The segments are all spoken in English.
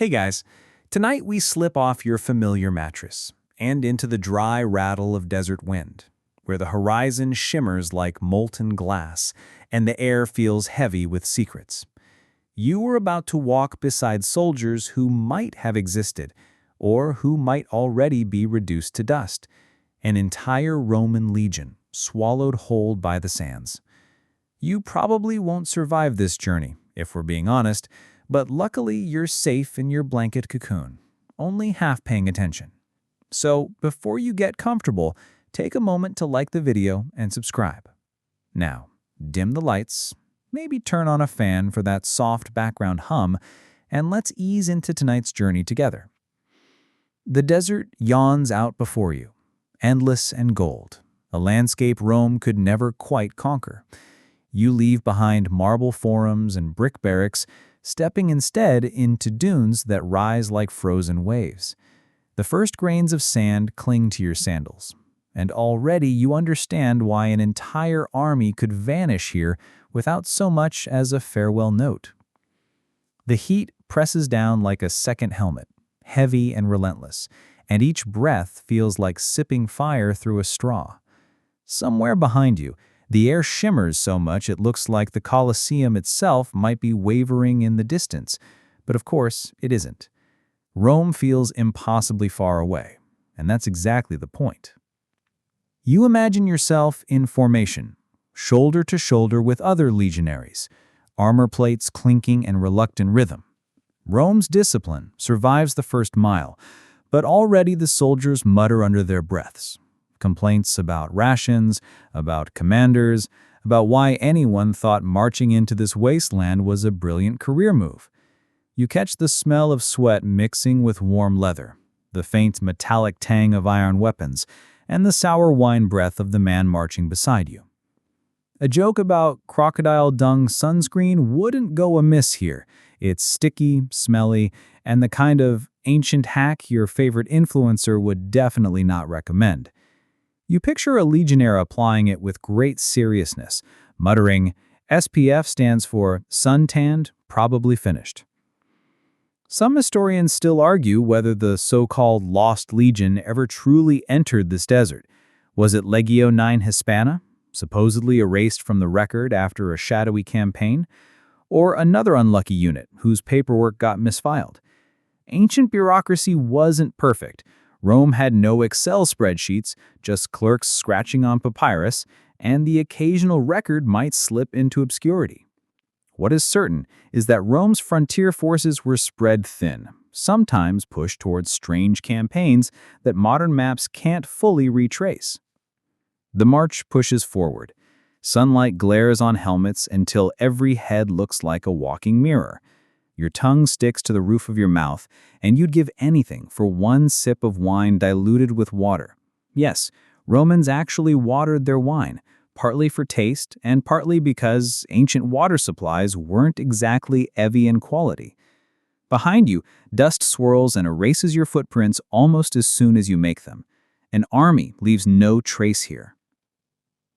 Hey guys, tonight we slip off your familiar mattress and into the dry rattle of desert wind, where the horizon shimmers like molten glass and the air feels heavy with secrets. You are about to walk beside soldiers who might have existed, or who might already be reduced to dust, an entire Roman legion swallowed whole by the sands. You probably won't survive this journey, if we're being honest, but luckily you're safe in your blanket cocoon, only half paying attention. So before you get comfortable, take a moment to like the video and subscribe. Now, dim the lights, maybe turn on a fan for that soft background hum, and let's ease into tonight's journey together. The desert yawns out before you, endless and gold, a landscape Rome could never quite conquer. You leave behind marble forums and brick barracks, stepping instead into dunes that rise like frozen waves. The first grains of sand cling to your sandals, and already you understand why an entire army could vanish here without so much as a farewell note. The heat presses down like a second helmet, heavy and relentless, and each breath feels like sipping fire through a straw. Somewhere behind you, the air shimmers so much it looks like the Colosseum itself might be wavering in the distance, but of course it isn't. Rome feels impossibly far away, and that's exactly the point. You imagine yourself in formation, shoulder to shoulder with other legionaries, armor plates clinking in reluctant rhythm. Rome's discipline survives the first mile, but already the soldiers mutter under their breaths. Complaints about rations, about commanders, about why anyone thought marching into this wasteland was a brilliant career move. You catch the smell of sweat mixing with warm leather, the faint metallic tang of iron weapons, and the sour wine breath of the man marching beside you. A joke about crocodile dung sunscreen wouldn't go amiss here. It's sticky, smelly, and the kind of ancient hack your favorite influencer would definitely not recommend. You picture a legionnaire applying it with great seriousness, muttering, SPF stands for suntanned, probably finished. Some historians still argue whether the so-called Lost Legion ever truly entered this desert. Was it Legio IX Hispana, supposedly erased from the record after a shadowy campaign, or another unlucky unit whose paperwork got misfiled? Ancient bureaucracy wasn't perfect. Rome had no Excel spreadsheets, just clerks scratching on papyrus, and the occasional record might slip into obscurity. What is certain is that Rome's frontier forces were spread thin, sometimes pushed towards strange campaigns that modern maps can't fully retrace. The march pushes forward. Sunlight glares on helmets until every head looks like a walking mirror. Your tongue sticks to the roof of your mouth, and you'd give anything for one sip of wine diluted with water. Yes, Romans actually watered their wine, partly for taste and partly because ancient water supplies weren't exactly Evian quality. Behind you, dust swirls and erases your footprints almost as soon as you make them. An army leaves no trace here.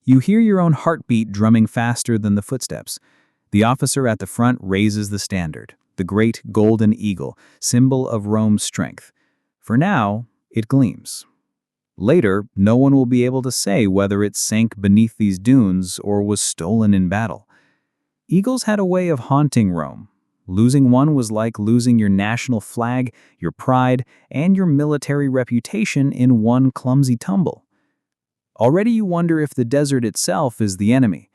You hear your own heartbeat drumming faster than the footsteps. The officer at the front raises the standard, the great golden eagle, symbol of Rome's strength. For now, it gleams. Later, no one will be able to say whether it sank beneath these dunes or was stolen in battle. Eagles had a way of haunting Rome. Losing one was like losing your national flag, your pride, and your military reputation in one clumsy tumble. Already you wonder if the desert itself is the enemy.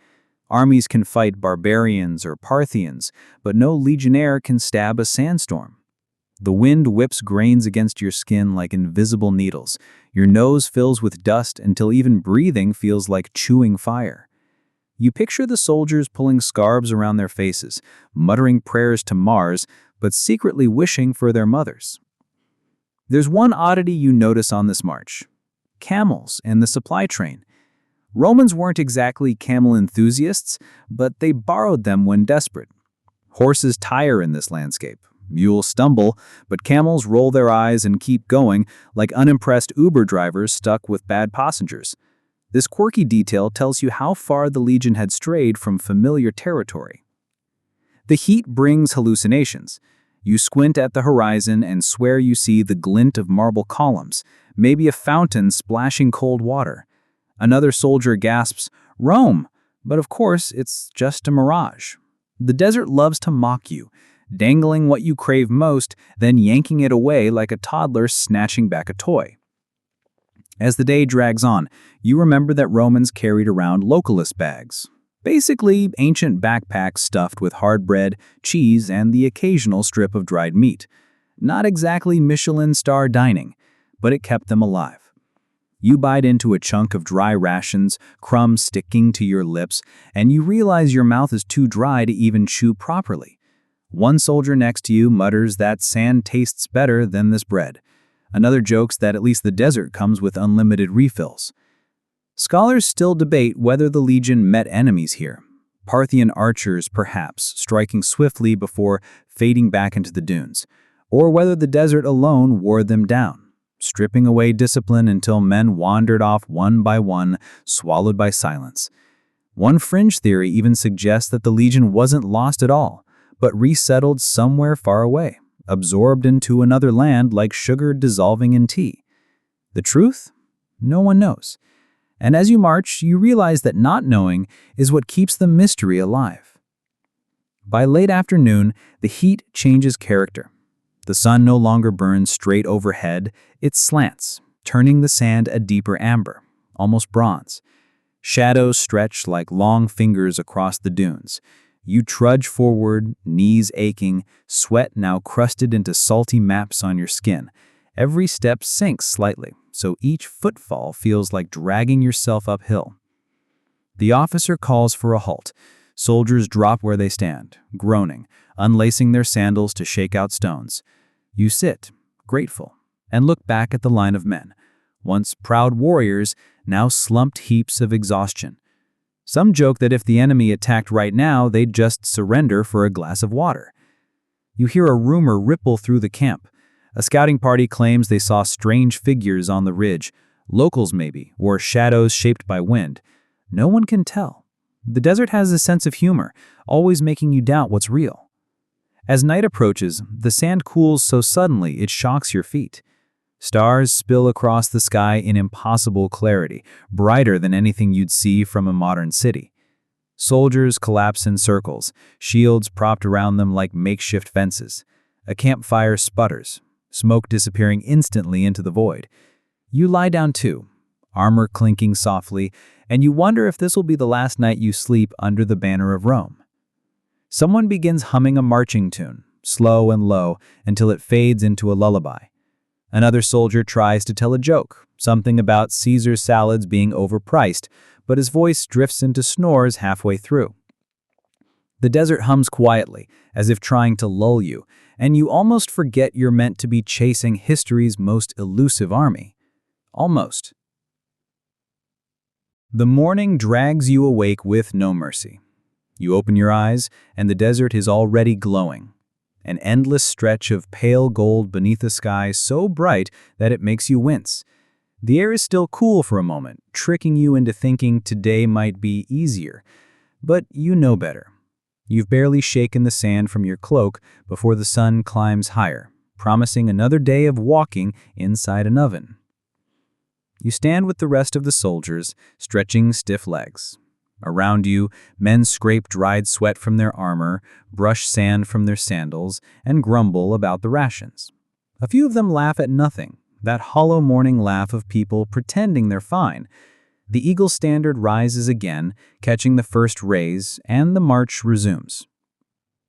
Armies can fight barbarians or Parthians, but no legionnaire can stab a sandstorm. The wind whips grains against your skin like invisible needles. Your nose fills with dust until even breathing feels like chewing fire. You picture the soldiers pulling scarves around their faces, muttering prayers to Mars, but secretly wishing for their mothers. There's one oddity you notice on this march: camels and the supply train. Romans weren't exactly camel enthusiasts, but they borrowed them when desperate. Horses tire in this landscape. Mules stumble, but camels roll their eyes and keep going like unimpressed Uber drivers stuck with bad passengers. This quirky detail tells you how far the legion had strayed from familiar territory. The heat brings hallucinations. You squint at the horizon and swear you see the glint of marble columns, maybe a fountain splashing cold water. Another soldier gasps, "Rome!" But of course, it's just a mirage. The desert loves to mock you, dangling what you crave most, then yanking it away like a toddler snatching back a toy. As the day drags on, you remember that Romans carried around localist bags. Basically, ancient backpacks stuffed with hard bread, cheese, and the occasional strip of dried meat. Not exactly Michelin star dining, but it kept them alive. You bite into a chunk of dry rations, crumbs sticking to your lips, and you realize your mouth is too dry to even chew properly. One soldier next to you mutters that sand tastes better than this bread. Another jokes that at least the desert comes with unlimited refills. Scholars still debate whether the legion met enemies here. Parthian archers, perhaps, striking swiftly before fading back into the dunes, or whether the desert alone wore them down, stripping away discipline until men wandered off one by one, swallowed by silence. One fringe theory even suggests that the legion wasn't lost at all, but resettled somewhere far away, absorbed into another land like sugar dissolving in tea. The truth? No one knows. And as you march, you realize that not knowing is what keeps the mystery alive. By late afternoon, the heat changes character. The sun no longer burns straight overhead, it slants, turning the sand a deeper amber, almost bronze. Shadows stretch like long fingers across the dunes. You trudge forward, knees aching, sweat now crusted into salty maps on your skin. Every step sinks slightly, so each footfall feels like dragging yourself uphill. The officer calls for a halt. Soldiers drop where they stand, groaning, unlacing their sandals to shake out stones. You sit, grateful, and look back at the line of men, once proud warriors, now slumped heaps of exhaustion. Some joke that if the enemy attacked right now, they'd just surrender for a glass of water. You hear a rumor ripple through the camp. A scouting party claims they saw strange figures on the ridge, locals maybe, or shadows shaped by wind. No one can tell. The desert has a sense of humor, always making you doubt what's real. As night approaches, the sand cools so suddenly it shocks your feet. Stars spill across the sky in impossible clarity, brighter than anything you'd see from a modern city. Soldiers collapse in circles, shields propped around them like makeshift fences. A campfire sputters, smoke disappearing instantly into the void. You lie down too, armor clinking softly, and you wonder if this will be the last night you sleep under the banner of Rome. Someone begins humming a marching tune, slow and low, until it fades into a lullaby. Another soldier tries to tell a joke, something about Caesar salads being overpriced, but his voice drifts into snores halfway through. The desert hums quietly, as if trying to lull you, and you almost forget you're meant to be chasing history's most elusive army. Almost. The morning drags you awake with no mercy. You open your eyes, and the desert is already glowing. An endless stretch of pale gold beneath a sky so bright that it makes you wince. The air is still cool for a moment, tricking you into thinking today might be easier. But you know better. You've barely shaken the sand from your cloak before the sun climbs higher, promising another day of walking inside an oven. You stand with the rest of the soldiers, stretching stiff legs. Around you, men scrape dried sweat from their armor, brush sand from their sandals, and grumble about the rations. A few of them laugh at nothing, that hollow morning laugh of people pretending they're fine. The eagle standard rises again, catching the first rays, and the march resumes.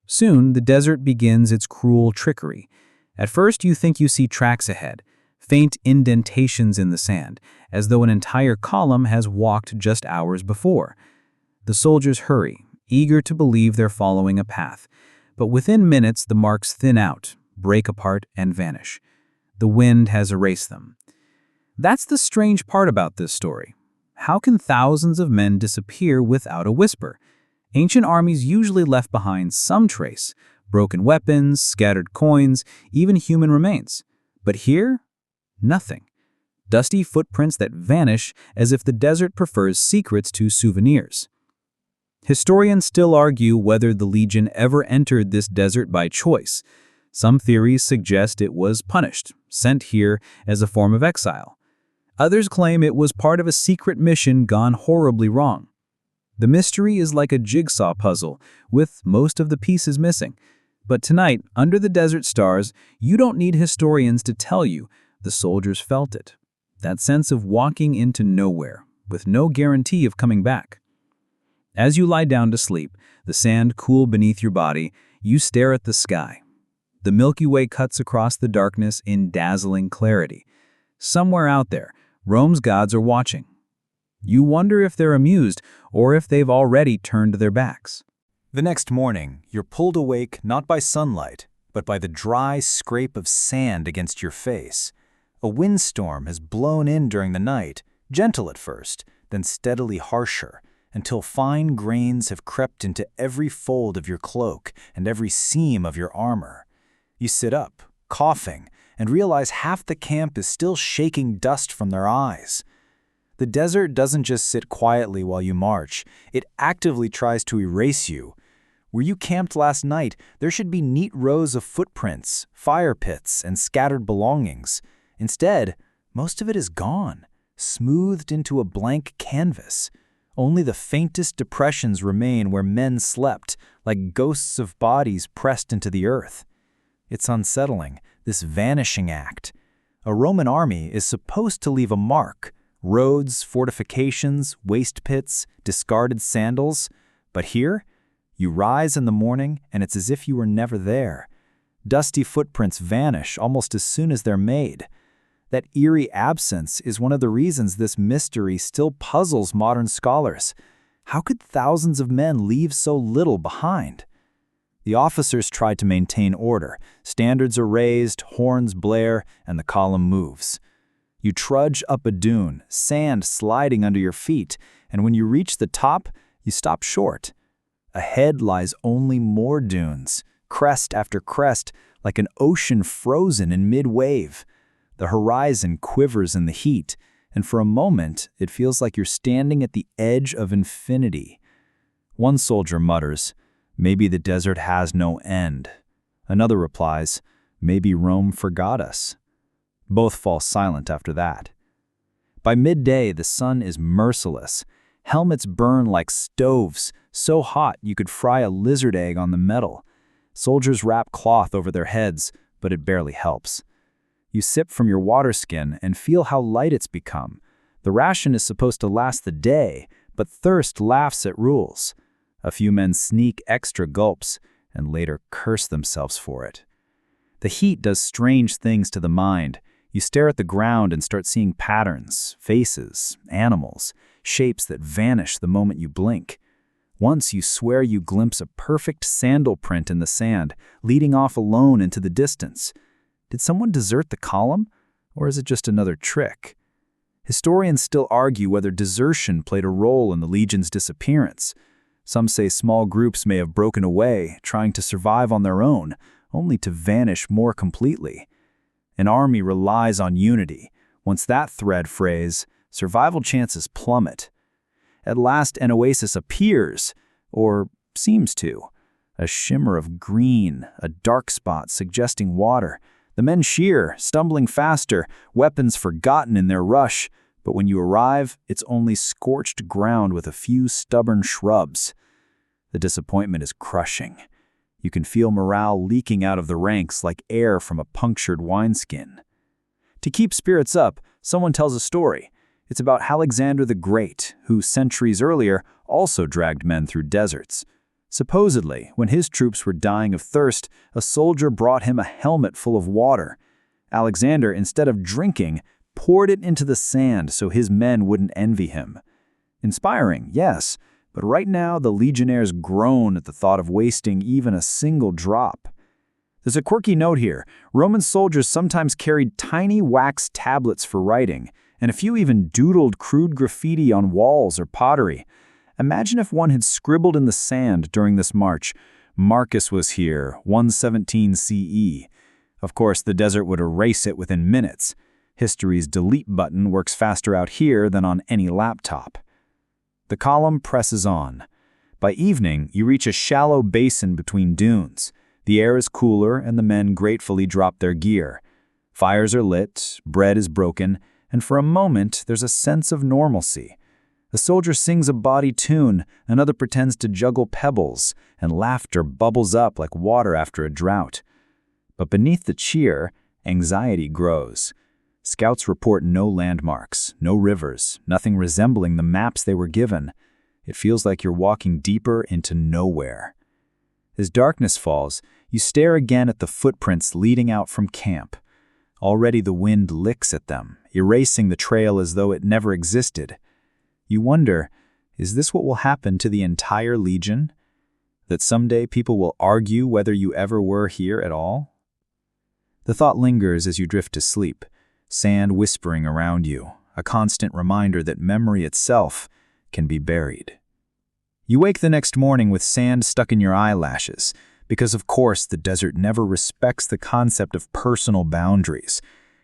Soon, the desert begins its cruel trickery. At first, you think you see tracks ahead, faint indentations in the sand, as though an entire column has walked just hours before. The soldiers hurry, eager to believe they're following a path. But within minutes, the marks thin out, break apart, and vanish. The wind has erased them. That's the strange part about this story. How can thousands of men disappear without a whisper? Ancient armies usually left behind some trace, broken weapons, scattered coins, even human remains. But here, nothing. Dusty footprints that vanish as if the desert prefers secrets to souvenirs. Historians still argue whether the legion ever entered this desert by choice. Some theories suggest it was punished, sent here as a form of exile. Others claim it was part of a secret mission gone horribly wrong. The mystery is like a jigsaw puzzle, with most of the pieces missing. But tonight, under the desert stars, you don't need historians to tell you the soldiers felt it. That sense of walking into nowhere, with no guarantee of coming back. As you lie down to sleep, the sand cool beneath your body, you stare at the sky. The Milky Way cuts across the darkness in dazzling clarity. Somewhere out there, Rome's gods are watching. You wonder if they're amused or if they've already turned their backs. The next morning, you're pulled awake not by sunlight, but by the dry scrape of sand against your face. A windstorm has blown in during the night, gentle at first, then steadily harsher, until fine grains have crept into every fold of your cloak and every seam of your armor. You sit up, coughing, and realize half the camp is still shaking dust from their eyes. The desert doesn't just sit quietly while you march, it actively tries to erase you. Where you camped last night, there should be neat rows of footprints, fire pits, and scattered belongings. Instead, most of it is gone, smoothed into a blank canvas. Only the faintest depressions remain where men slept, like ghosts of bodies pressed into the earth. It's unsettling, this vanishing act. A Roman army is supposed to leave a mark. Roads, fortifications, waste pits, discarded sandals. But here, you rise in the morning and it's as if you were never there. Dusty footprints vanish almost as soon as they're made. That eerie absence is one of the reasons this mystery still puzzles modern scholars. How could thousands of men leave so little behind? The officers try to maintain order. Standards are raised, horns blare, and the column moves. You trudge up a dune, sand sliding under your feet, and when you reach the top, you stop short. Ahead lies only more dunes, crest after crest, like an ocean frozen in mid-wave. The horizon quivers in the heat, and for a moment, it feels like you're standing at the edge of infinity. One soldier mutters, "Maybe the desert has no end." Another replies, "Maybe Rome forgot us." Both fall silent after that. By midday, the sun is merciless. Helmets burn like stoves, so hot you could fry a lizard egg on the metal. Soldiers wrap cloth over their heads, but it barely helps. You sip from your water skin and feel how light it's become. The ration is supposed to last the day, but thirst laughs at rules. A few men sneak extra gulps and later curse themselves for it. The heat does strange things to the mind. You stare at the ground and start seeing patterns, faces, animals, shapes that vanish the moment you blink. Once you swear you glimpse a perfect sandal print in the sand, leading off alone into the distance. Did someone desert the column, or is it just another trick? Historians still argue whether desertion played a role in the legion's disappearance. Some say small groups may have broken away, trying to survive on their own, only to vanish more completely. An army relies on unity. Once that thread frays, survival chances plummet. At last, an oasis appears, or seems to. A shimmer of green, a dark spot suggesting water. The men sheer, stumbling faster, weapons forgotten in their rush. But when you arrive, it's only scorched ground with a few stubborn shrubs. The disappointment is crushing. You can feel morale leaking out of the ranks like air from a punctured wineskin. To keep spirits up, someone tells a story. It's about Alexander the Great, who centuries earlier also dragged men through deserts. Supposedly, when his troops were dying of thirst, a soldier brought him a helmet full of water. Alexander, instead of drinking, poured it into the sand so his men wouldn't envy him. Inspiring, yes, but right now the legionnaires groan at the thought of wasting even a single drop. There's a quirky note here. Roman soldiers sometimes carried tiny wax tablets for writing, and a few even doodled crude graffiti on walls or pottery. Imagine if one had scribbled in the sand during this march, "Marcus was here, 117 CE. Of course, the desert would erase it within minutes. History's delete button works faster out here than on any laptop. The column presses on. By evening, you reach a shallow basin between dunes. The air is cooler, and the men gratefully drop their gear. Fires are lit, bread is broken, and for a moment there's a sense of normalcy. A soldier sings a bawdy tune, another pretends to juggle pebbles, and laughter bubbles up like water after a drought. But beneath the cheer, anxiety grows. Scouts report no landmarks, no rivers, nothing resembling the maps they were given. It feels like you're walking deeper into nowhere. As darkness falls, you stare again at the footprints leading out from camp. Already the wind licks at them, erasing the trail as though it never existed. You wonder, is this what will happen to the entire Legion? That someday people will argue whether you ever were here at all? The thought lingers as you drift to sleep, sand whispering around you, a constant reminder that memory itself can be buried. You wake the next morning with sand stuck in your eyelashes, because of course the desert never respects the concept of personal boundaries.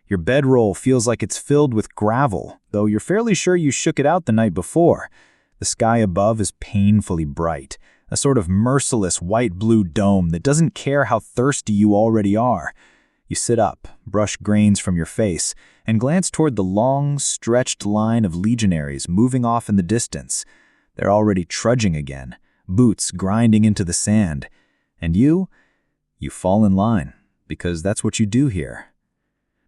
Your bedroll feels like it's filled with gravel, though you're fairly sure you shook it out the night before. The sky above is painfully bright, a sort of merciless white-blue dome that doesn't care how thirsty you already are. You sit up, brush grains from your face, and glance toward the long, stretched line of legionaries moving off in the distance. They're already trudging again, boots grinding into the sand. And you fall in line, because that's what you do here.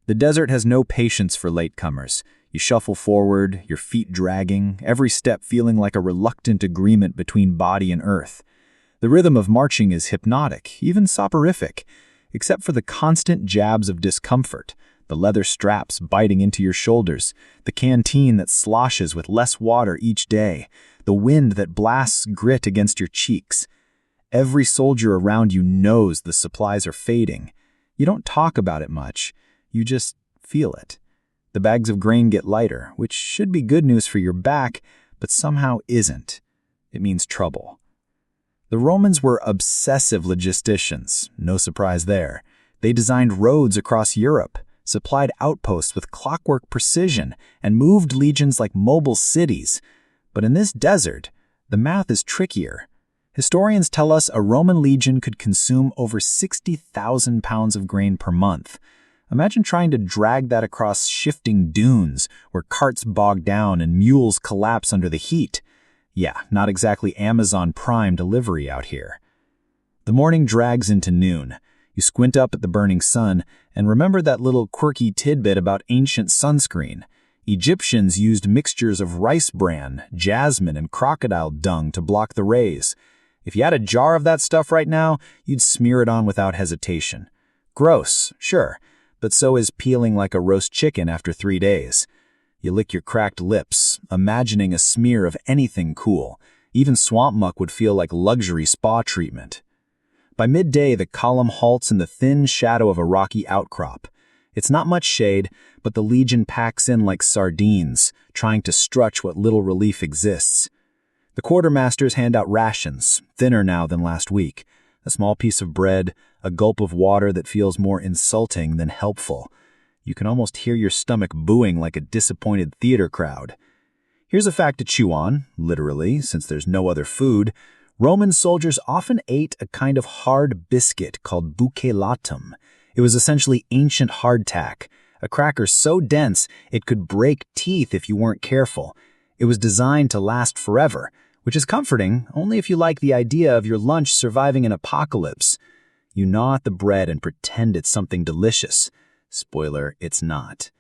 The desert has no patience for latecomers. You shuffle forward, your feet dragging, every step feeling like a reluctant agreement between body and earth. The rhythm of marching is hypnotic, even soporific, except for the constant jabs of discomfort, the leather straps biting into your shoulders, the canteen that sloshes with less water each day, the wind that blasts grit against your cheeks. Every soldier around you knows the supplies are fading. You don't talk about it much. You just feel it. The bags of grain get lighter, which should be good news for your back, but somehow isn't. It means trouble. The Romans were obsessive logisticians, no surprise there. They designed roads across Europe, supplied outposts with clockwork precision, and moved legions like mobile cities. But in this desert, the math is trickier. Historians tell us a Roman legion could consume over 60,000 pounds of grain per month. Imagine trying to drag that across shifting dunes where carts bog down and mules collapse under the heat. Yeah, not exactly Amazon Prime delivery out here. The morning drags into noon. You squint up at the burning sun and remember that little quirky tidbit about ancient sunscreen. Egyptians used mixtures of rice bran, jasmine, and crocodile dung to block the rays. If you had a jar of that stuff right now, you'd smear it on without hesitation. Gross, sure, but so is peeling like a roast chicken after 3 days. You lick your cracked lips, imagining a smear of anything cool. Even swamp muck would feel like luxury spa treatment. By midday, the column halts in the thin shadow of a rocky outcrop. It's not much shade, but the legion packs in like sardines, trying to stretch what little relief exists. The quartermasters hand out rations, thinner now than last week. A small piece of bread, a gulp of water that feels more insulting than helpful. You can almost hear your stomach booing like a disappointed theater crowd. Here's a fact to chew on, literally, since there's no other food. Roman soldiers often ate a kind of hard biscuit called buccellatum. It was essentially ancient hardtack, a cracker so dense it could break teeth if you weren't careful. It was designed to last forever, which is comforting only if you like the idea of your lunch surviving an apocalypse. You gnaw at the bread and pretend it's something delicious. Spoiler, it's not.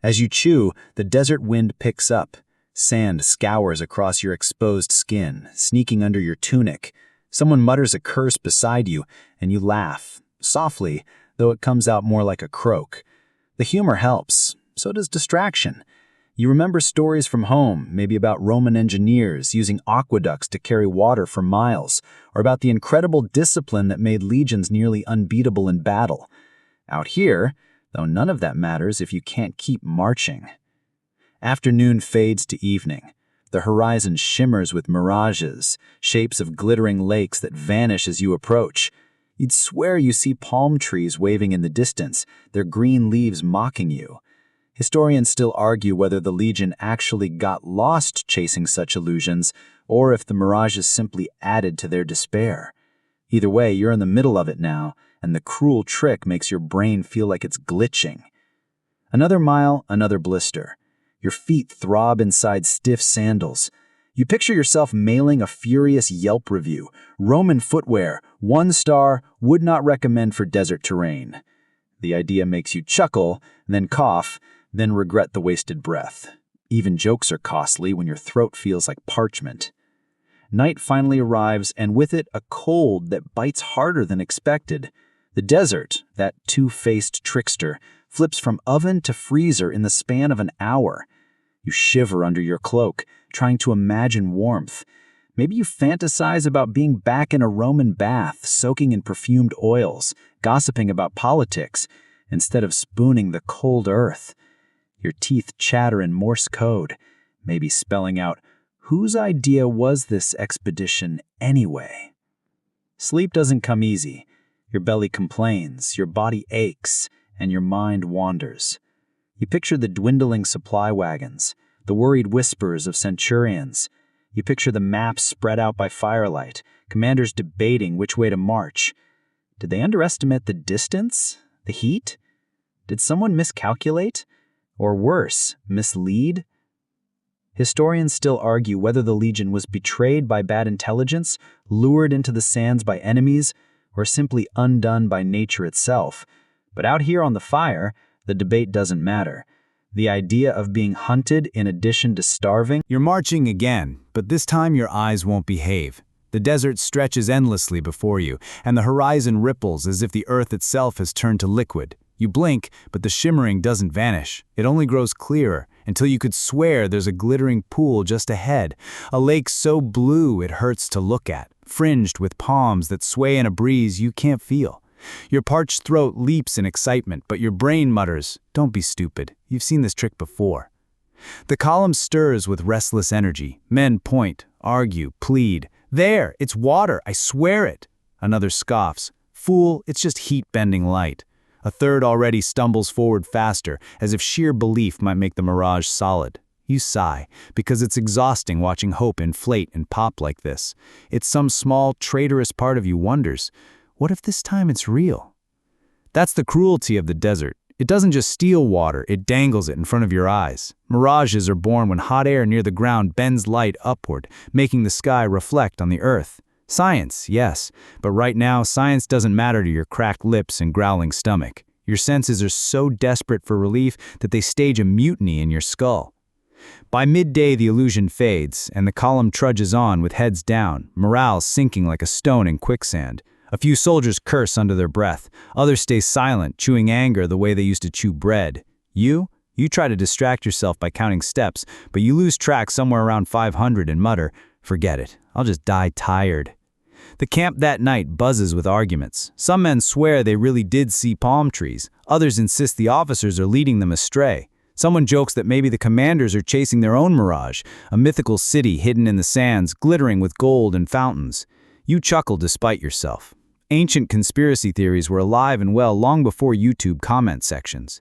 As you chew, the desert wind picks up. Sand scours across your exposed skin, sneaking under your tunic. Someone mutters a curse beside you, and you laugh, softly, though it comes out more like a croak. The humor helps, so does distraction. You remember stories from home, maybe about Roman engineers using aqueducts to carry water for miles, or about the incredible discipline that made legions nearly unbeatable in battle. Out here, though none of that matters if you can't keep marching. Afternoon fades to evening. The horizon shimmers with mirages, shapes of glittering lakes that vanish as you approach. You'd swear you see palm trees waving in the distance, their green leaves mocking you. Historians still argue whether the Legion actually got lost chasing such illusions, or if the mirages simply added to their despair. Either way, you're in the middle of it now, and the cruel trick makes your brain feel like it's glitching. Another mile, another blister. Your feet throb inside stiff sandals. You picture yourself mailing a furious Yelp review. Roman footwear, 1 star, would not recommend for desert terrain. The idea makes you chuckle, then cough, then regret the wasted breath. Even jokes are costly when your throat feels like parchment. Night finally arrives, and with it a cold that bites harder than expected. The desert, that two-faced trickster, flips from oven to freezer in the span of an hour. You shiver under your cloak, trying to imagine warmth. Maybe you fantasize about being back in a Roman bath, soaking in perfumed oils, gossiping about politics, instead of spooning the cold earth. Your teeth chatter in Morse code, maybe spelling out, whose idea was this expedition anyway? Sleep doesn't come easy. Your belly complains, your body aches, and your mind wanders. You picture the dwindling supply wagons, the worried whispers of centurions. You picture the maps spread out by firelight, commanders debating which way to march. Did they underestimate the distance? The heat? Did someone miscalculate? Or worse, mislead? Historians still argue whether the legion was betrayed by bad intelligence, lured into the sands by enemies, or simply undone by nature itself. But out here on the fire, the debate doesn't matter. The idea of being hunted in addition to starving. You're marching again, but this time your eyes won't behave. The desert stretches endlessly before you, and the horizon ripples as if the earth itself has turned to liquid. You blink, but the shimmering doesn't vanish. It only grows clearer, until you could swear there's a glittering pool just ahead, a lake so blue it hurts to look at, fringed with palms that sway in a breeze you can't feel. Your parched throat leaps in excitement, but your brain mutters, "Don't be stupid, you've seen this trick before." The column stirs with restless energy. Men point, argue, plead. "There, it's water, I swear it." Another scoffs, "Fool, it's just heat-bending light." A third already stumbles forward faster, as if sheer belief might make the mirage solid. You sigh, because it's exhausting watching hope inflate and pop like this. It's some small, traitorous part of you wonders, what if this time it's real? That's the cruelty of the desert. It doesn't just steal water, it dangles it in front of your eyes. Mirages are born when hot air near the ground bends light upward, making the sky reflect on the earth. Science, yes, but right now science doesn't matter to your cracked lips and growling stomach. Your senses are so desperate for relief that they stage a mutiny in your skull. By midday the illusion fades, and the column trudges on with heads down, morale sinking like a stone in quicksand. A few soldiers curse under their breath, others stay silent, chewing anger the way they used to chew bread. You try to distract yourself by counting steps, but you lose track somewhere around 500 and mutter, "Forget it, I'll just die tired." The camp that night buzzes with arguments. Some men swear they really did see palm trees. Others insist the officers are leading them astray. Someone jokes that maybe the commanders are chasing their own mirage, a mythical city hidden in the sands, glittering with gold and fountains. You chuckle despite yourself. Ancient conspiracy theories were alive and well long before YouTube comment sections.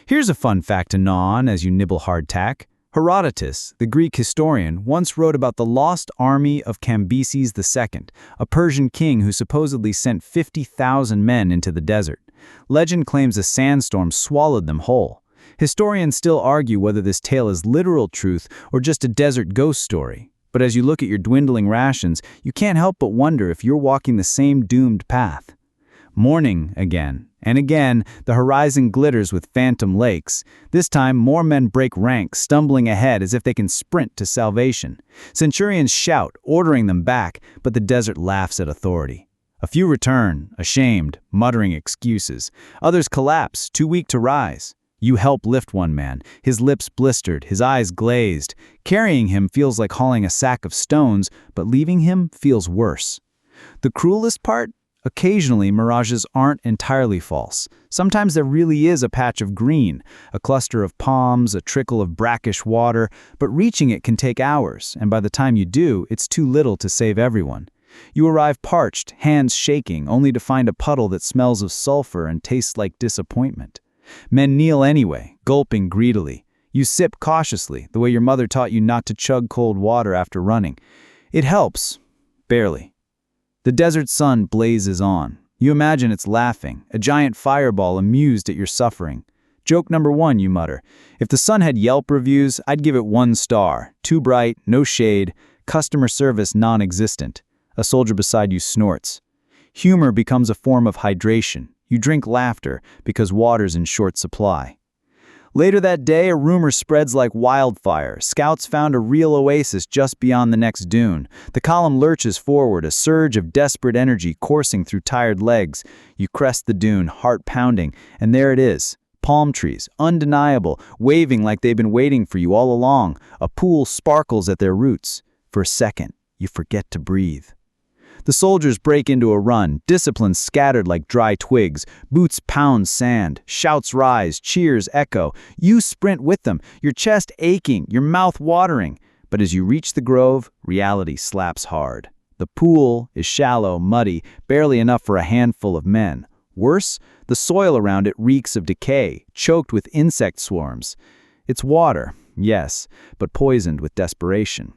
Here's a fun fact to gnaw on as you nibble hardtack. Herodotus, the Greek historian, once wrote about the lost army of Cambyses II, a Persian king who supposedly sent 50,000 men into the desert. Legend claims a sandstorm swallowed them whole. Historians still argue whether this tale is literal truth or just a desert ghost story. But as you look at your dwindling rations, you can't help but wonder if you're walking the same doomed path. Morning again, and again, the horizon glitters with phantom lakes. This time, more men break rank, stumbling ahead as if they can sprint to salvation. Centurions shout, ordering them back, but the desert laughs at authority. A few return, ashamed, muttering excuses. Others collapse, too weak to rise. You help lift one man, his lips blistered, his eyes glazed. Carrying him feels like hauling a sack of stones, but leaving him feels worse. The cruelest part? Occasionally, mirages aren't entirely false. Sometimes there really is a patch of green, a cluster of palms, a trickle of brackish water, but reaching it can take hours, and by the time you do, it's too little to save everyone. You arrive parched, hands shaking, only to find a puddle that smells of sulfur and tastes like disappointment. Men kneel anyway, gulping greedily. You sip cautiously, the way your mother taught you not to chug cold water after running. It helps, barely. The desert sun blazes on. You imagine it's laughing, a giant fireball amused at your suffering. Joke number 1, you mutter. If the sun had Yelp reviews, I'd give it 1 star. Too bright, no shade, customer service non-existent. A soldier beside you snorts. Humor becomes a form of hydration. You drink laughter because water's in short supply. Later that day, a rumor spreads like wildfire. Scouts found a real oasis just beyond the next dune. The column lurches forward, a surge of desperate energy coursing through tired legs. You crest the dune, heart pounding, and there it is. Palm trees, undeniable, waving like they've been waiting for you all along. A pool sparkles at their roots. For a second, you forget to breathe. The soldiers break into a run, discipline scattered like dry twigs. Boots pound sand, shouts rise, cheers echo. You sprint with them, your chest aching, your mouth watering. But as you reach the grove, reality slaps hard. The pool is shallow, muddy, barely enough for a handful of men. Worse, the soil around it reeks of decay, choked with insect swarms. It's water, yes, but poisoned with desperation.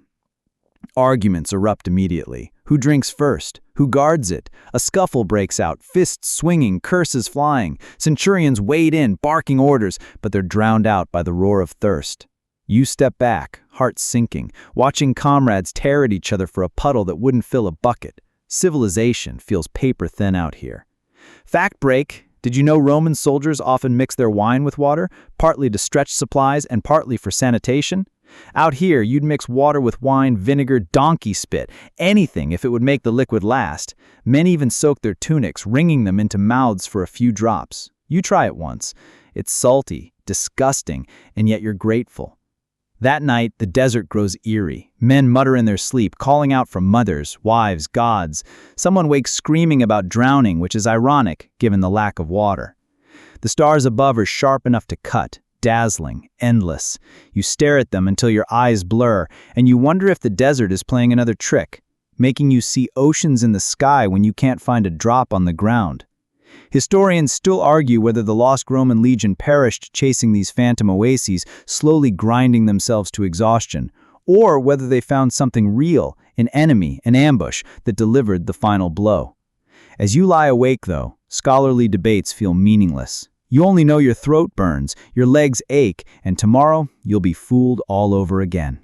Arguments erupt immediately. Who drinks first? Who guards it? A scuffle breaks out, fists swinging, curses flying. Centurions wade in, barking orders, but they're drowned out by the roar of thirst. You step back, heart sinking, watching comrades tear at each other for a puddle that wouldn't fill a bucket. Civilization feels paper thin out here. Fact break. Did you know Roman soldiers often mix their wine with water, partly to stretch supplies and partly for sanitation? Out here, you'd mix water with wine, vinegar, donkey spit, anything if it would make the liquid last. Men even soak their tunics, wringing them into mouths for a few drops. You try it once. It's salty, disgusting, and yet you're grateful. That night, the desert grows eerie. Men mutter in their sleep, calling out for mothers, wives, gods. Someone wakes screaming about drowning, which is ironic, given the lack of water. The stars above are sharp enough to cut. Dazzling, endless. You stare at them until your eyes blur, and you wonder if the desert is playing another trick, making you see oceans in the sky when you can't find a drop on the ground. Historians still argue whether the lost Roman legion perished chasing these phantom oases, slowly grinding themselves to exhaustion, or whether they found something real, an enemy, an ambush, that delivered the final blow. As you lie awake, though, scholarly debates feel meaningless. You only know your throat burns, your legs ache, and tomorrow you'll be fooled all over again.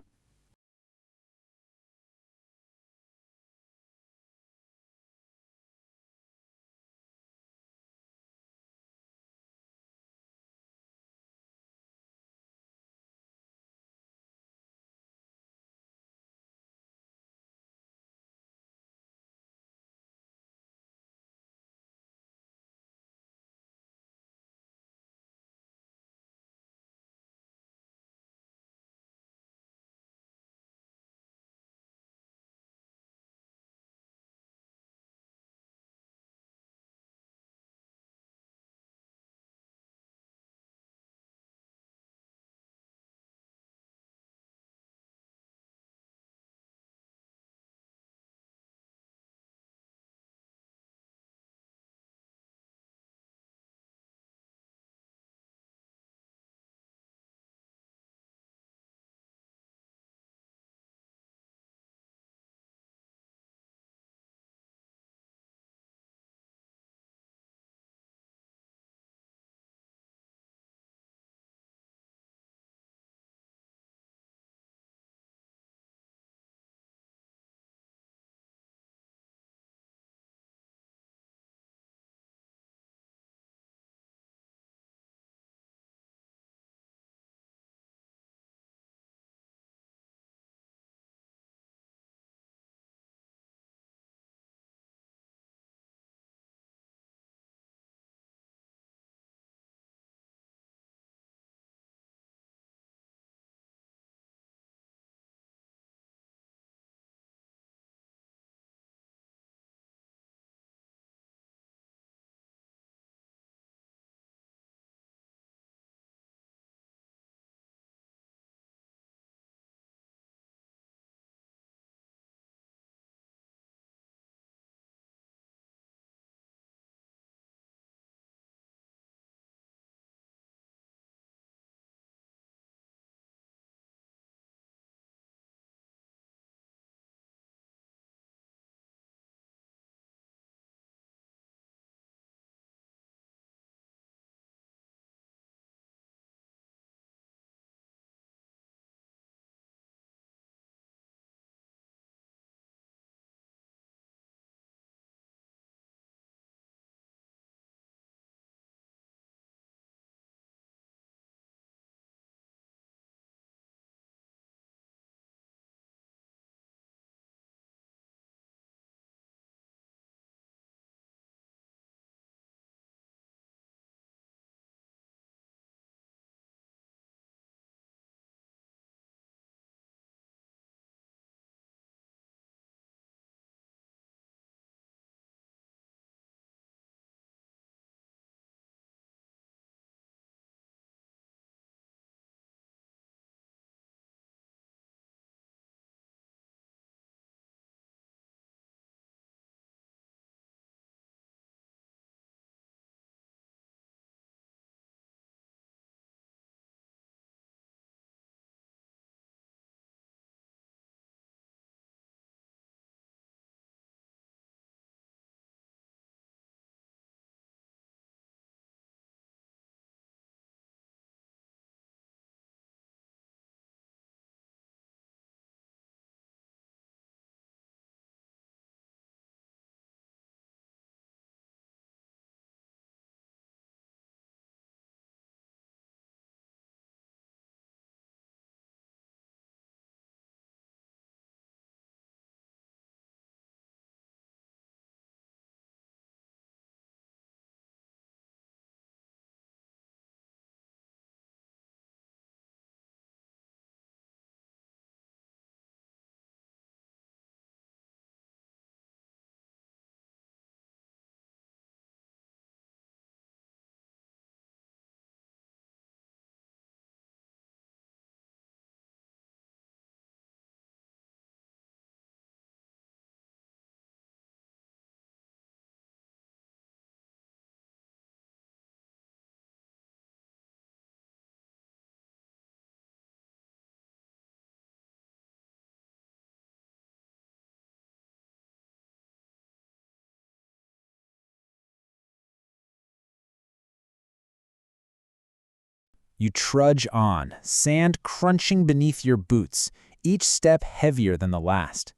You trudge on, sand crunching beneath your boots, each step heavier than the last.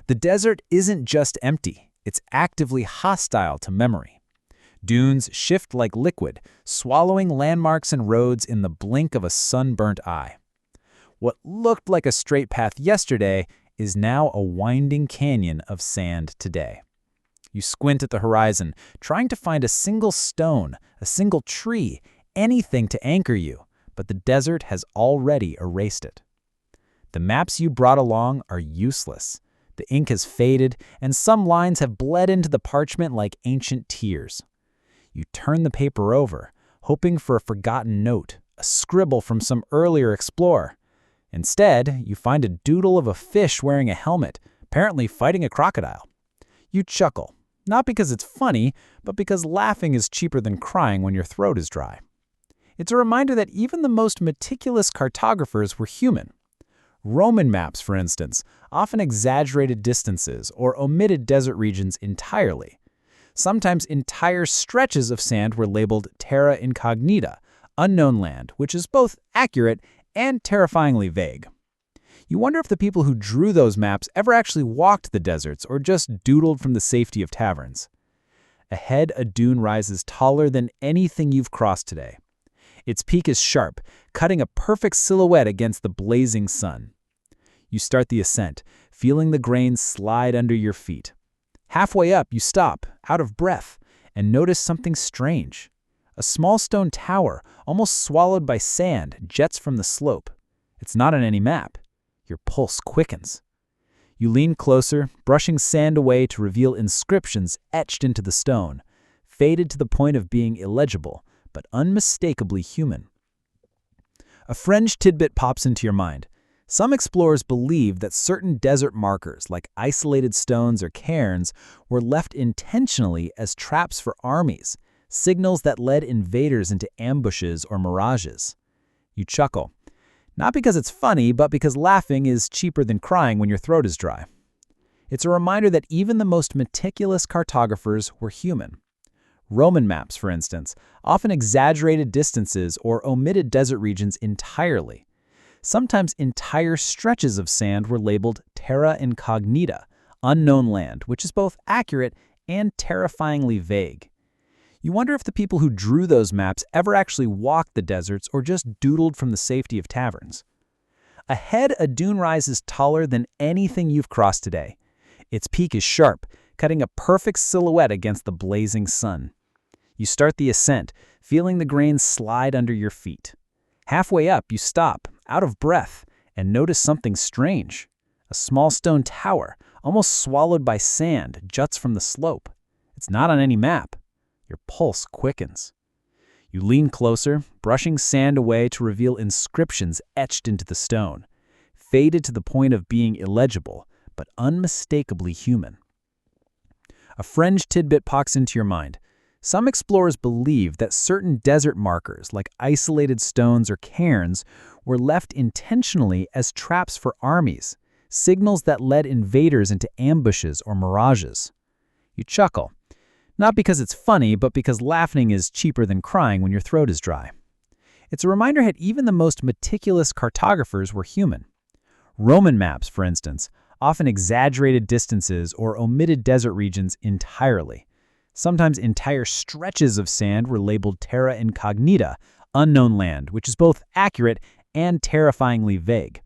The desert isn't just empty, it's actively hostile to memory. Dunes shift like liquid, swallowing landmarks and roads in the blink of a sunburnt eye. What looked like a straight path yesterday is now a winding canyon of sand today. You squint at the horizon, trying to find a single stone, a single tree, anything to anchor you, but the desert has already erased it. The maps you brought along are useless. The ink has faded, and some lines have bled into the parchment like ancient tears. You turn the paper over, hoping for a forgotten note, a scribble from some earlier explorer. Instead, you find a doodle of a fish wearing a helmet, apparently fighting a crocodile. You chuckle, not because it's funny, but because laughing is cheaper than crying when your throat is dry. It's a reminder that even the most meticulous cartographers were human. Roman maps, for instance, often exaggerated distances or omitted desert regions entirely. Sometimes entire stretches of sand were labeled terra incognita, unknown land, which is both accurate and terrifyingly vague. You wonder if the people who drew those maps ever actually walked the deserts or just doodled from the safety of taverns. Ahead, a dune rises taller than anything you've crossed today. Its peak is sharp, cutting a perfect silhouette against the blazing sun. You start the ascent, feeling the grain slide under your feet. Halfway up, you stop, out of breath, and notice something strange. A small stone tower, almost swallowed by sand, jets from the slope. It's not on any map. Your pulse quickens. You lean closer, brushing sand away to reveal inscriptions etched into the stone, faded to the point of being illegible, but unmistakably human. A fringe tidbit pops into your mind. Some explorers believe that certain desert markers, like isolated stones or cairns, were left intentionally as traps for armies, signals that led invaders into ambushes or mirages. You chuckle, not because it's funny, but because laughing is cheaper than crying when your throat is dry. It's a reminder that even the most meticulous cartographers were human. Roman maps, for instance, often exaggerated distances or omitted desert regions entirely. Sometimes entire stretches of sand were labeled terra incognita, unknown land, which is both accurate and terrifyingly vague. You wonder if the people who drew those maps ever actually walked the deserts or just doodled from the safety of taverns. Ahead, a dune rises taller than anything you've crossed today. Its peak is sharp, cutting a perfect silhouette against the blazing sun. You start the ascent, feeling the grain slide under your feet. Halfway up, you stop, out of breath, and notice something strange. A small stone tower, almost swallowed by sand, juts from the slope. It's not on any map. Your pulse quickens. You lean closer, brushing sand away to reveal inscriptions etched into the stone, faded to the point of being illegible, but unmistakably human. A fringe tidbit pops into your mind. Some explorers believe that certain desert markers, like isolated stones or cairns, were left intentionally as traps for armies, signals that led invaders into ambushes or mirages. You chuckle, not because it's funny, but because laughing is cheaper than crying when your throat is dry. It's a reminder that even the most meticulous cartographers were human. Roman maps, for instance, often exaggerated distances or omitted desert regions entirely. Sometimes entire stretches of sand were labeled terra incognita, unknown land, which is both accurate and terrifyingly vague.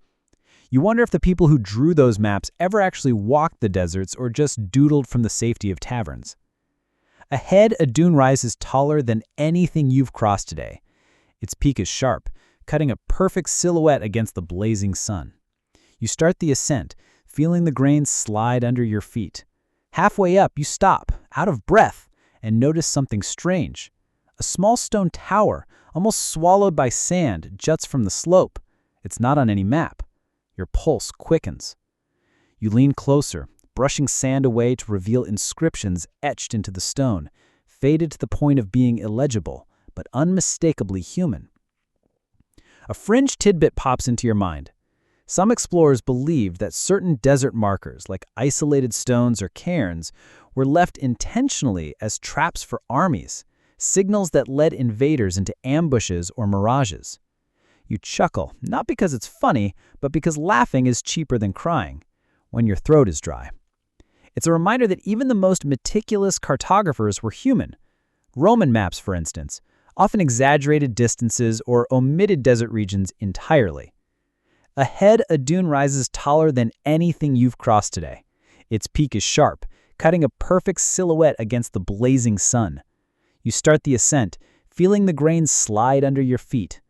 You wonder if the people who drew those maps ever actually walked the deserts or just doodled from the safety of taverns. Ahead, a dune rises taller than anything you've crossed today. Its peak is sharp, cutting a perfect silhouette against the blazing sun. You start the ascent, feeling the grain slide under your feet. Halfway up, you stop, out of breath, and notice something strange. A small stone tower, almost swallowed by sand, juts from the slope. It's not on any map. Your pulse quickens. You lean closer, brushing sand away to reveal inscriptions etched into the stone, faded to the point of being illegible, but unmistakably human. A fringe tidbit pops into your mind. Some explorers believe that certain desert markers, like isolated stones or cairns, were left intentionally as traps for armies, signals that led invaders into ambushes or mirages. You chuckle, not because it's funny, but because laughing is cheaper than crying when your throat is dry. It's a reminder that even the most meticulous cartographers were human. Roman maps, for instance, often exaggerated distances or omitted desert regions entirely. Ahead, a dune rises taller than anything you've crossed today. Its peak is sharp, cutting a perfect silhouette against the blazing sun. You start the ascent, feeling the grains slide under your feet.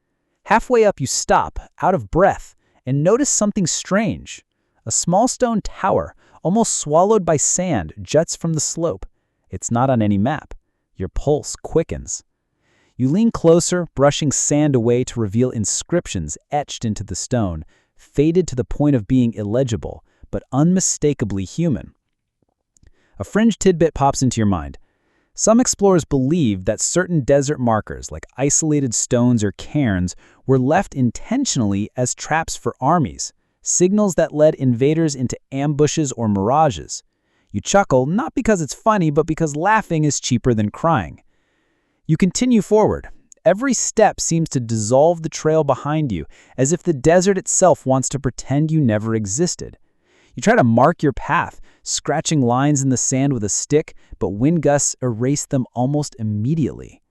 Halfway up, you stop, out of breath, and notice something strange. A small stone tower, almost swallowed by sand, juts from the slope. It's not on any map. Your pulse quickens. You lean closer, brushing sand away to reveal inscriptions etched into the stone, faded to the point of being illegible, but unmistakably human. A fringe tidbit pops into your mind. Some explorers believe that certain desert markers, like isolated stones or cairns, were left intentionally as traps for armies, signals that led invaders into ambushes or mirages. You chuckle, not because it's funny, but because laughing is cheaper than crying. You continue forward. Every step seems to dissolve the trail behind you, as if the desert itself wants to pretend you never existed. You try to mark your path, scratching lines in the sand with a stick, but wind gusts erase them almost immediately.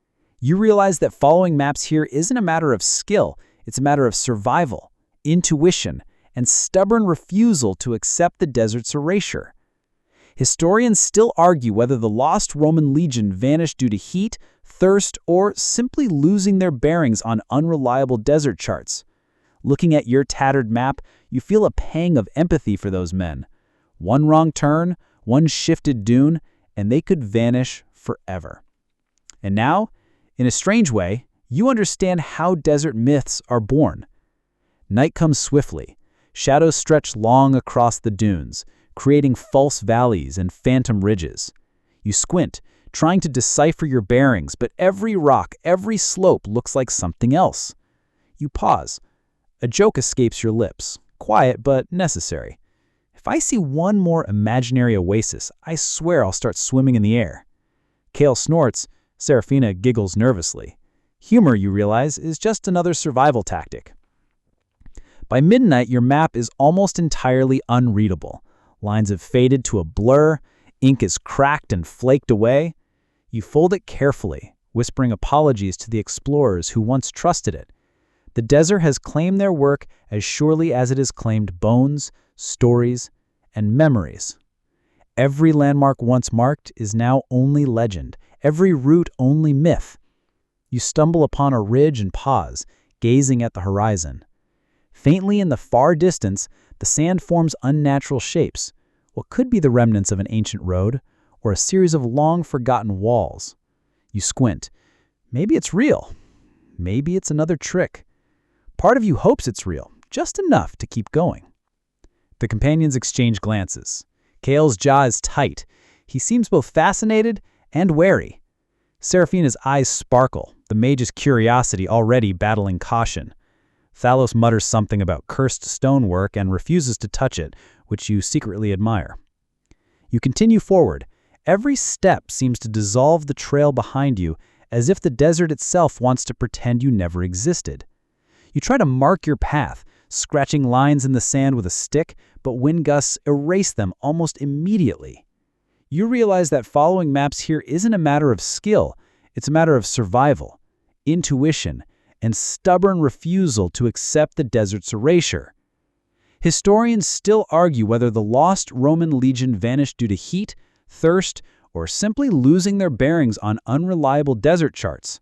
You realize that following maps here isn't a matter of skill, it's a matter of survival, intuition, and stubborn refusal to accept the desert's erasure. Historians still argue whether the lost Roman legion vanished due to heat, thirst, or simply losing their bearings on unreliable desert charts. Looking at your tattered map, you feel a pang of empathy for those men. One wrong turn, one shifted dune, and they could vanish forever. And now, in a strange way, you understand how desert myths are born. Night comes swiftly. Shadows stretch long across the dunes, creating false valleys and phantom ridges. You squint, trying to decipher your bearings, but every rock, every slope looks like something else. You pause. A joke escapes your lips, quiet but necessary. If I see one more imaginary oasis, I swear I'll start swimming in the air. Kale snorts, Serafina giggles nervously. Humor, you realize, is just another survival tactic. By midnight, your map is almost entirely unreadable. Lines have faded to a blur, ink is cracked and flaked away. You fold it carefully, whispering apologies to the explorers who once trusted it. The desert has claimed their work as surely as it has claimed bones, stories, and memories. Every landmark once marked is now only legend, every route only myth. You stumble upon a ridge and pause, gazing at the horizon. Faintly in the far distance, the sand forms unnatural shapes, what could be the remnants of an ancient road, or a series of long-forgotten walls. You squint. Maybe it's real. Maybe it's another trick. Part of you hopes it's real, just enough to keep going. The companions exchange glances. Kale's jaw is tight. He seems both fascinated and wary. Serafina's eyes sparkle, the mage's curiosity already battling caution. Thalos mutters something about cursed stonework and refuses to touch it, which you secretly admire. You continue forward. Every step seems to dissolve the trail behind you, as if the desert itself wants to pretend you never existed. You try to mark your path, scratching lines in the sand with a stick, but wind gusts erase them almost immediately. You realize that following maps here isn't a matter of skill, it's a matter of survival, intuition, and stubborn refusal to accept the desert's erasure. Historians still argue whether the lost Roman legion vanished due to heat, thirst, or simply losing their bearings on unreliable desert charts.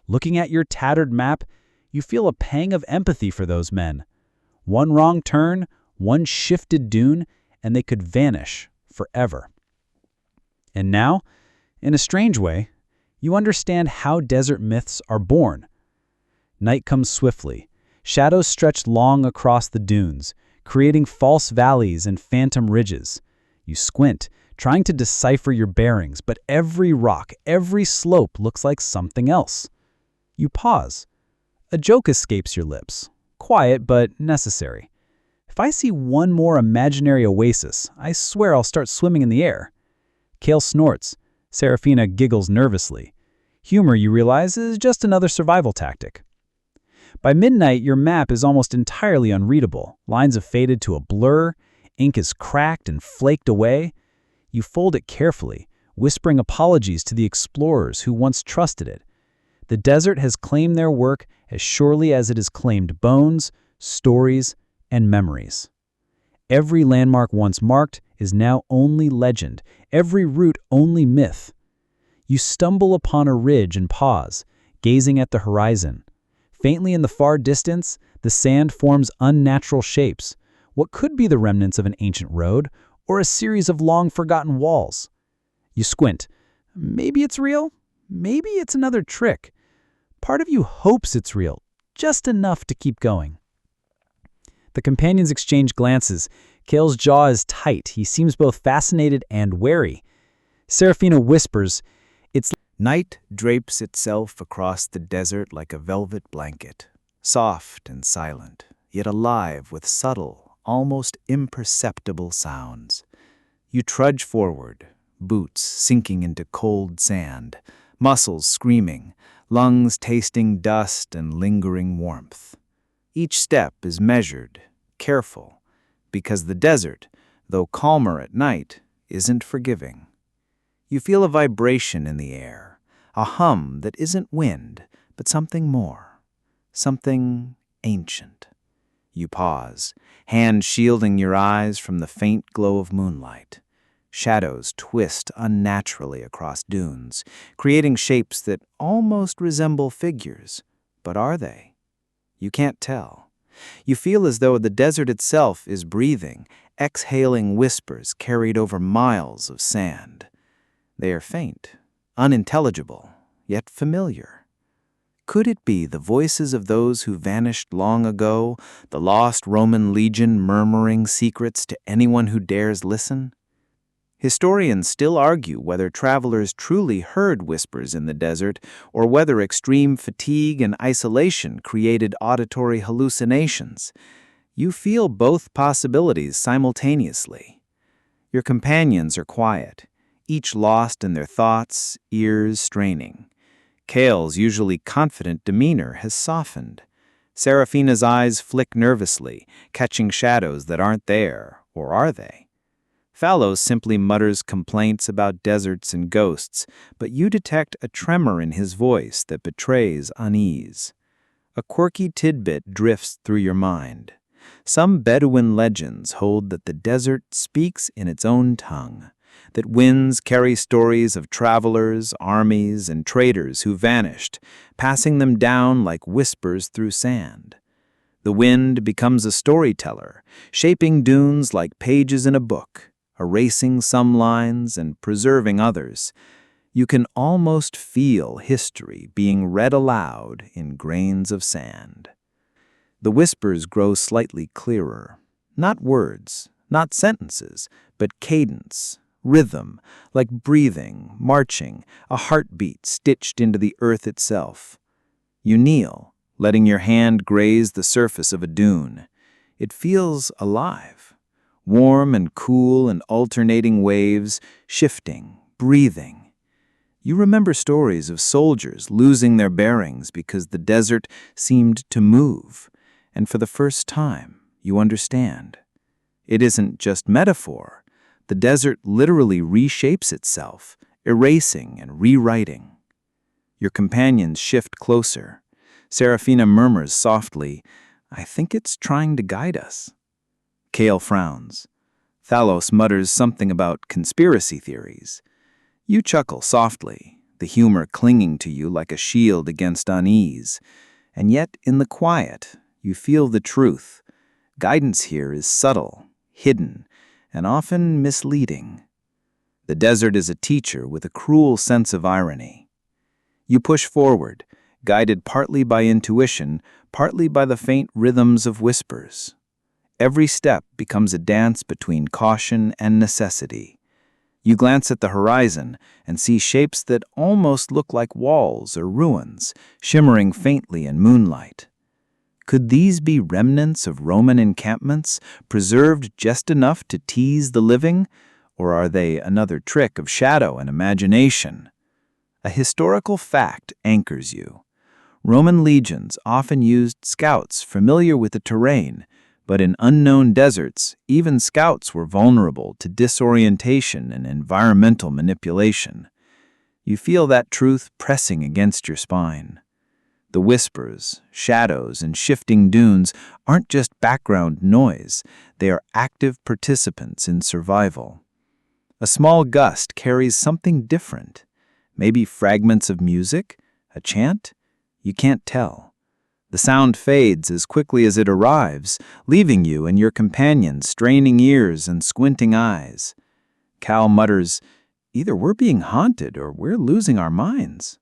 Looking at your tattered map, you feel a pang of empathy for those men. One wrong turn, one shifted dune, and they could vanish forever. And now, in a strange way, you understand how desert myths are born. Night comes swiftly. Shadows stretch long across the dunes, creating false valleys and phantom ridges. You squint, trying to decipher your bearings, but every rock, every slope looks like something else. You pause. A joke escapes your lips, quiet but necessary. If I see one more imaginary oasis, I swear I'll start swimming in the air. Kale snorts. Serafina giggles nervously. Humor, you realize, is just another survival tactic. By midnight, your map is almost entirely unreadable. Lines have faded to a blur, ink is cracked and flaked away. You fold it carefully, whispering apologies to the explorers who once trusted it. The desert has claimed their work as surely as it has claimed bones, stories, and memories. Every landmark once marked is now only legend, every route only myth. You stumble upon a ridge and pause, gazing at the horizon. Faintly in the far distance, the sand forms unnatural shapes, what could be the remnants of an ancient road or a series of long-forgotten walls. You squint. Maybe it's real. Maybe it's another trick. Part of you hopes it's real, just enough to keep going. The companions exchange glances. Kale's jaw is tight. He seems both fascinated and wary. Serafina whispers, "It's Night drapes itself across the desert like a velvet blanket, soft and silent, yet alive with subtle, almost imperceptible sounds. You trudge forward, boots sinking into cold sand, muscles screaming, lungs tasting dust and lingering warmth. Each step is measured, careful, because the desert, though calmer at night, isn't forgiving. You feel a vibration in the air, a hum that isn't wind, but something more, something ancient. You pause, hand shielding your eyes from the faint glow of moonlight. Shadows twist unnaturally across dunes, creating shapes that almost resemble figures. But are they? You can't tell. You feel as though the desert itself is breathing, exhaling whispers carried over miles of sand. They are faint, unintelligible, yet familiar. Could it be the voices of those who vanished long ago, the lost Roman legion murmuring secrets to anyone who dares listen? Historians still argue whether travelers truly heard whispers in the desert or whether extreme fatigue and isolation created auditory hallucinations. You feel both possibilities simultaneously. Your companions are quiet, each lost in their thoughts, ears straining. Kale's usually confident demeanor has softened. Serafina's eyes flick nervously, catching shadows that aren't there, or are they? Fallows simply mutters complaints about deserts and ghosts, but you detect a tremor in his voice that betrays unease. A quirky tidbit drifts through your mind. Some Bedouin legends hold that the desert speaks in its own tongue, that winds carry stories of travelers, armies, and traders who vanished, passing them down like whispers through sand. The wind becomes a storyteller, shaping dunes like pages in a book, erasing some lines and preserving others. You can almost feel history being read aloud in grains of sand. The whispers grow slightly clearer. Not words, not sentences, but cadence, rhythm, like breathing, marching, a heartbeat stitched into the earth itself. You kneel, letting your hand graze the surface of a dune. It feels alive. Warm and cool and alternating waves, shifting, breathing. You remember stories of soldiers losing their bearings because the desert seemed to move, and for the first time, you understand. It isn't just metaphor. The desert literally reshapes itself, erasing and rewriting. Your companions shift closer. Serafina murmurs softly, "I think it's trying to guide us." Kale frowns. Thalos mutters something about conspiracy theories. You chuckle softly, the humor clinging to you like a shield against unease. And yet, in the quiet, you feel the truth. Guidance here is subtle, hidden, and often misleading. The desert is a teacher with a cruel sense of irony. You push forward, guided partly by intuition, partly by the faint rhythms of whispers. Every step becomes a dance between caution and necessity. You glance at the horizon and see shapes that almost look like walls or ruins, shimmering faintly in moonlight. Could these be remnants of Roman encampments, preserved just enough to tease the living, or are they another trick of shadow and imagination? A historical fact anchors you. Roman legions often used scouts familiar with the terrain, but in unknown deserts, even scouts were vulnerable to disorientation and environmental manipulation. You feel that truth pressing against your spine. The whispers, shadows, and shifting dunes aren't just background noise, they are active participants in survival. A small gust carries something different. Maybe fragments of music, a chant? You can't tell. The sound fades as quickly as it arrives, leaving you and your companion straining ears and squinting eyes. Cal mutters, "Either we're being haunted or we're losing our minds."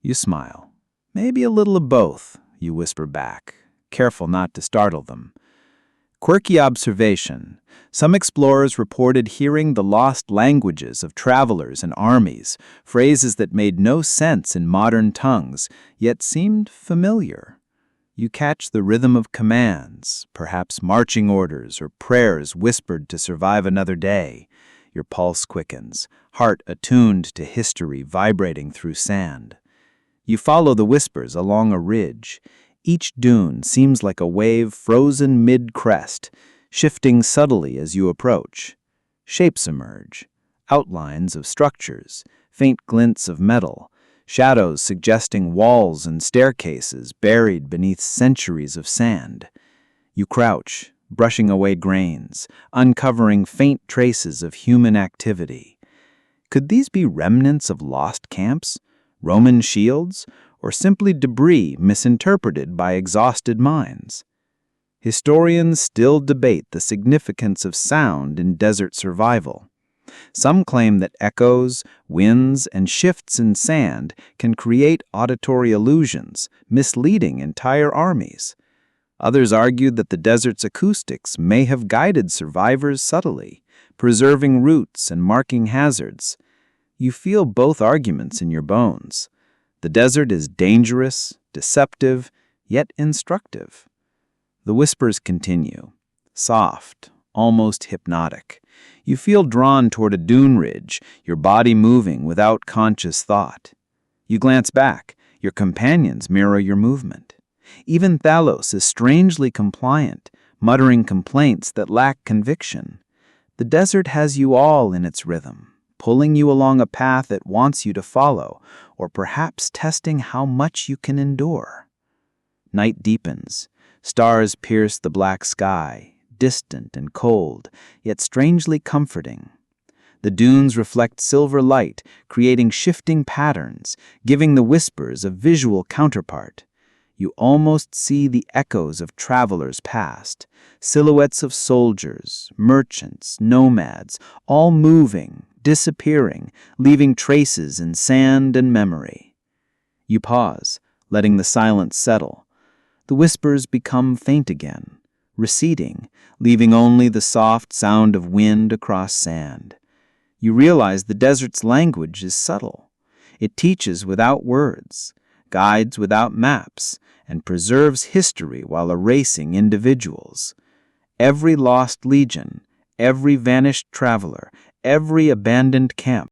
You smile. "Maybe a little of both," you whisper back, careful not to startle them. Quirky observation. Some explorers reported hearing the lost languages of travelers and armies, phrases that made no sense in modern tongues, yet seemed familiar. You catch the rhythm of commands, perhaps marching orders or prayers whispered to survive another day. Your pulse quickens, heart attuned to history vibrating through sand. You follow the whispers along a ridge. Each dune seems like a wave frozen mid-crest, shifting subtly as you approach. Shapes emerge, outlines of structures, faint glints of metal, shadows suggesting walls and staircases buried beneath centuries of sand. You crouch, brushing away grains, uncovering faint traces of human activity. Could these be remnants of lost camps, Roman shields, or simply debris misinterpreted by exhausted minds? Historians still debate the significance of sound in desert survival. Some claim that echoes, winds, and shifts in sand can create auditory illusions, misleading entire armies. Others argued that the desert's acoustics may have guided survivors subtly, preserving routes and marking hazards. You feel both arguments in your bones. The desert is dangerous, deceptive, yet instructive. The whispers continue, soft, almost hypnotic. You feel drawn toward a dune ridge, your body moving without conscious thought. You glance back, your companions mirror your movement. Even Thalos is strangely compliant, muttering complaints that lack conviction. The desert has you all in its rhythm, pulling you along a path it wants you to follow, or perhaps testing how much you can endure. Night deepens. Stars pierce the black sky, distant and cold, yet strangely comforting. The dunes reflect silver light, creating shifting patterns, giving the whispers a visual counterpart. You almost see the echoes of travelers past, silhouettes of soldiers, merchants, nomads, all moving, disappearing, leaving traces in sand and memory. You pause, letting the silence settle. The whispers become faint again, receding, leaving only the soft sound of wind across sand. You realize the desert's language is subtle. It teaches without words, guides without maps, and preserves history while erasing individuals. Every lost legion, every vanished traveler, every abandoned camp